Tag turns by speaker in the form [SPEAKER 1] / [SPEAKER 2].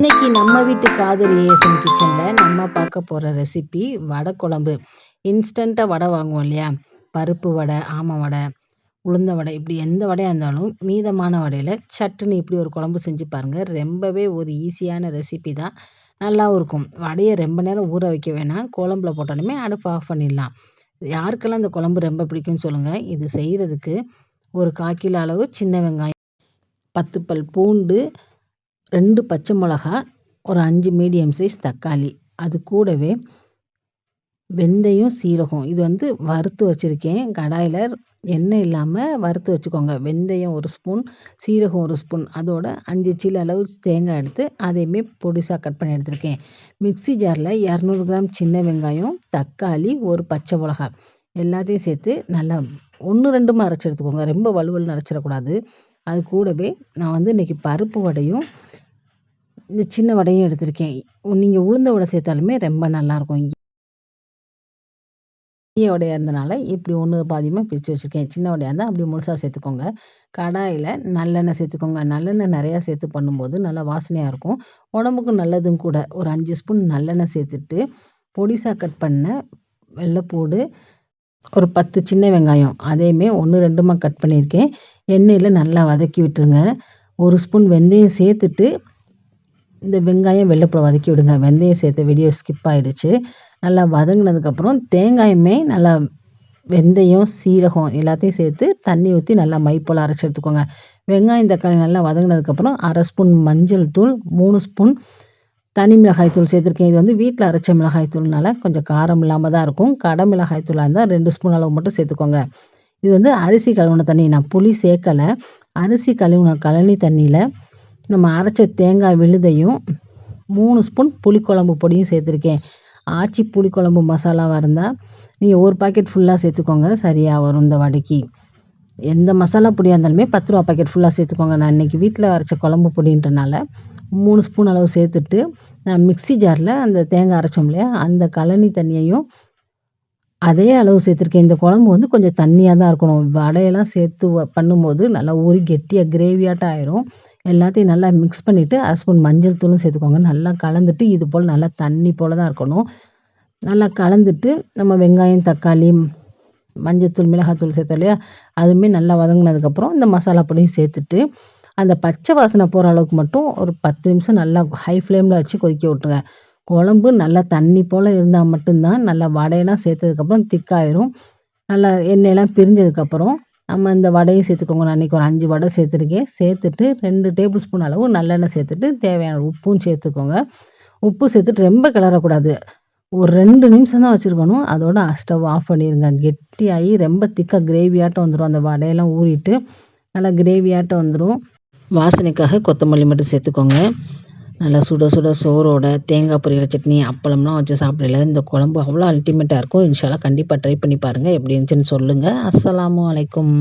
[SPEAKER 1] இன்னைக்கு நம்ம வீட்டு காதலி ஏஎஸ்எம் கிச்சனில் நம்ம பார்க்க போகிற ரெசிபி வடை குழம்பு. இன்ஸ்டண்ட்டாக வடை வாங்குவோம் இல்லையா? பருப்பு வடை, ஆமை வடை, உளுந்த வடை, இப்படி எந்த வடையாக இருந்தாலும் மீதமான வடையில் சட்டுன்னு இப்படி ஒரு குழம்பு செஞ்சு பாருங்கள். ரொம்பவே ஒரு ஈஸியான ரெசிபி தான், நல்லாவும் இருக்கும். வடையை ரொம்ப நேரம் ஊற வைக்க வேணாம், குழம்புல போட்டாலுமே அடுப்பு ஆஃப் பண்ணிடலாம். யாருக்கெல்லாம் இந்த குழம்பு ரொம்ப பிடிக்கும்னு சொல்லுங்கள். இது செய்கிறதுக்கு ஒரு 1/4 கிலோ அளவு சின்ன வெங்காயம், 10 பல் பூண்டு, 2 பச்சை மிளகா, ஒரு 5 மீடியம் சைஸ் தக்காளி, அது கூடவே வெந்தயம், சீரகம். இது வறுத்து வச்சுருக்கேன். கடாயில் எண்ணெய் இல்லாமல் வறுத்து வச்சுக்கோங்க. வெந்தயம் 1 ஸ்பூன், சீரகம் 1 ஸ்பூன், அதோட 5 சீல் அளவு தேங்காய் எடுத்து அதையுமே பொடிசாக கட் பண்ணி எடுத்திருக்கேன். மிக்ஸி ஜாரில் 200 கிராம் சின்ன வெங்காயம், தக்காளி, ஒரு பச்சை மிளகா எல்லாத்தையும் சேர்த்து நல்லா 1, 2மா அரைச்சி எடுத்துக்கோங்க. ரொம்ப வலுவலுன்னு அரைச்சிடக்கூடாது. அது கூடவே நான் இன்றைக்கி பருப்பு வடையும் இந்த சின்ன வடையும் எடுத்திருக்கேன். நீங்கள் உளுந்த வடை சேர்த்தாலுமே ரொம்ப நல்லாயிருக்கும். பெரிய வடையாக இருந்தனால இப்படி 1 பாதியமாக பிரித்து வச்சுருக்கேன். சின்ன வடையாக இருந்தால் அப்படி முழுசாக சேர்த்துக்கோங்க. கடாயில் நல்லெண்ணெய் சேர்த்துக்கோங்க. நல்லெண்ணெய் நிறையா சேர்த்து பண்ணும்போது நல்லா வாசனையாக இருக்கும், உடம்புக்கும் நல்லதும் கூட. ஒரு 5 ஸ்பூன் நல்லெண்ணெய் சேர்த்துட்டு பொடிசாக கட் பண்ண வெள்ளைப்பூடு, ஒரு 10 சின்ன வெங்காயம் அதையுமே 1, 2மா கட் பண்ணியிருக்கேன். எண்ணெயில் நல்லா வதக்கி விட்டுருங்க. 1 ஸ்பூன் வெந்தயம் சேர்த்துட்டு இந்த வெங்காயம், வெள்ளைப்பூடை வதக்கி விடுங்க. வெந்தயம் சேர்த்த வீடியோ ஸ்கிப் ஆகிடுச்சு. நல்லா வதங்கினதுக்கப்புறம் தேங்காயுமே நல்லா வெந்தயம், சீரகம் எல்லாத்தையும் சேர்த்து தண்ணி ஊற்றி நல்லா மை போல் அரைச்சி எடுத்துக்கோங்க. வெங்காயம், தக்காளி நல்லா வதங்கினதுக்கப்புறம் 1/2 ஸ்பூன் மஞ்சள் தூள், 3 ஸ்பூன் தனி மிளகாய் தூள் சேர்த்துருக்கேன். இது வீட்டில் அரைச்ச மிளகாய் தூள்னால கொஞ்சம் காரம் இல்லாமல் தான் இருக்கும். கடை மிளகாய் தூளாக இருந்தால் 2 ஸ்பூன் அளவு மட்டும் சேர்த்துக்கோங்க. இது அரிசி கழுவுன தண்ணி, நான் புளி சேர்க்கலை. அரிசி கழுவுன கழனி தண்ணியில் நம்ம அரைச்ச தேங்காய் விழுதையும் 3 ஸ்பூன் புளிக்குழம்பு பொடியும் சேர்த்துருக்கேன். ஆச்சி புளிக்குழம்பு மசாலாவாக இருந்தால் நீங்கள் 1 பாக்கெட் ஃபுல்லாக சேர்த்துக்கோங்க, சரியாக வரும் இந்த வடைக்கு. எந்த மசாலா பொடியாக இருந்தாலுமே 10 ரூபா பாக்கெட் ஃபுல்லாக சேர்த்துக்கோங்க. நான் இன்றைக்கி வீட்டில் அரைச்ச குழம்பு பொடின்றனால 3 ஸ்பூன் அளவு சேர்த்துட்டு நான் மிக்ஸி ஜாரில் அந்த தேங்காய் அரைச்சோம் இல்லையா, அந்த கழனி தண்ணியையும் அதே அளவு சேர்த்துருக்கேன். இந்த குழம்பு கொஞ்சம் தண்ணியாக தான் இருக்கணும். வடையெல்லாம் சேர்த்து பண்ணும்போது நல்லா ஊறி கெட்டியாக கிரேவியாட்டம் ஆயிரும். எல்லாத்தையும் நல்லா மிக்ஸ் பண்ணிவிட்டு 1/2 ஸ்பூன் மஞ்சள் தூளும் சேர்த்துக்கோங்க. நல்லா கலந்துட்டு இது போல் நல்லா தண்ணி போல் தான் இருக்கணும். நல்லா கலந்துட்டு நம்ம வெங்காயம், தக்காளி, மஞ்சத்தூள், மிளகாத்தூள் சேர்த்தோம் இல்லையா, அதுவுமே நல்லா வதங்கினதுக்கப்புறம் இந்த மசாலா பொடியும் சேர்த்துட்டு அந்த பச்சை வாசனை போகிற அளவுக்கு மட்டும் ஒரு 10 நிமிஷம் நல்லா ஹை ஃப்ளேமில் வச்சு கொதிக்க விட்டுருங்க. குழம்பு நல்லா தண்ணி போல் இருந்தால் மட்டும்தான் நல்லா வடையெல்லாம் சேர்த்ததுக்கப்புறம் திக்காயிரும். நல்லா எண்ணெயெல்லாம் பிரிஞ்சதுக்கப்புறம் நம்ம இந்த வடையும் சேர்த்துக்கோங்க. நான் இன்றைக்கி ஒரு 5 வடை சேர்த்துருக்கேன். சேர்த்துட்டு 2 டேபிள் ஸ்பூன் அளவு நல்லெண்ணெய் சேர்த்துட்டு தேவையான உப்பும் சேர்த்துக்கோங்க. உப்பு சேர்த்துட்டு ரொம்ப கிளறக்கூடாது. ஒரு 2 நிமிஷம் தான் வச்சுருக்கணும். அதோட ஸ்டவ் ஆஃப் பண்ணிடுங்க. கெட்டியாகி ரொம்ப திக்காக கிரேவியாட்டம் வந்துடும். அந்த வடையெல்லாம் ஊறிட்டு நல்லா கிரேவியாட்டம் வந்துடும். வாசனைக்காக கொத்தமல்லி மட்டும் சேர்த்துக்கோங்க. நல்லா சுட சுட சோறோட தேங்காய் பொரியல் சட்னி, அப்பளம்லாம் வச்சு சாப்பிடல இந்த குழம்பு அவ்வளோ அல்டிமேட்டாக இருக்கும். இன்ஷால்லா கண்டிப்பாக ட்ரை பண்ணி பாருங்கள். எப்படி இருந்துச்சுன்னு சொல்லுங்கள். அஸ்ஸலாமு அலைக்கும்.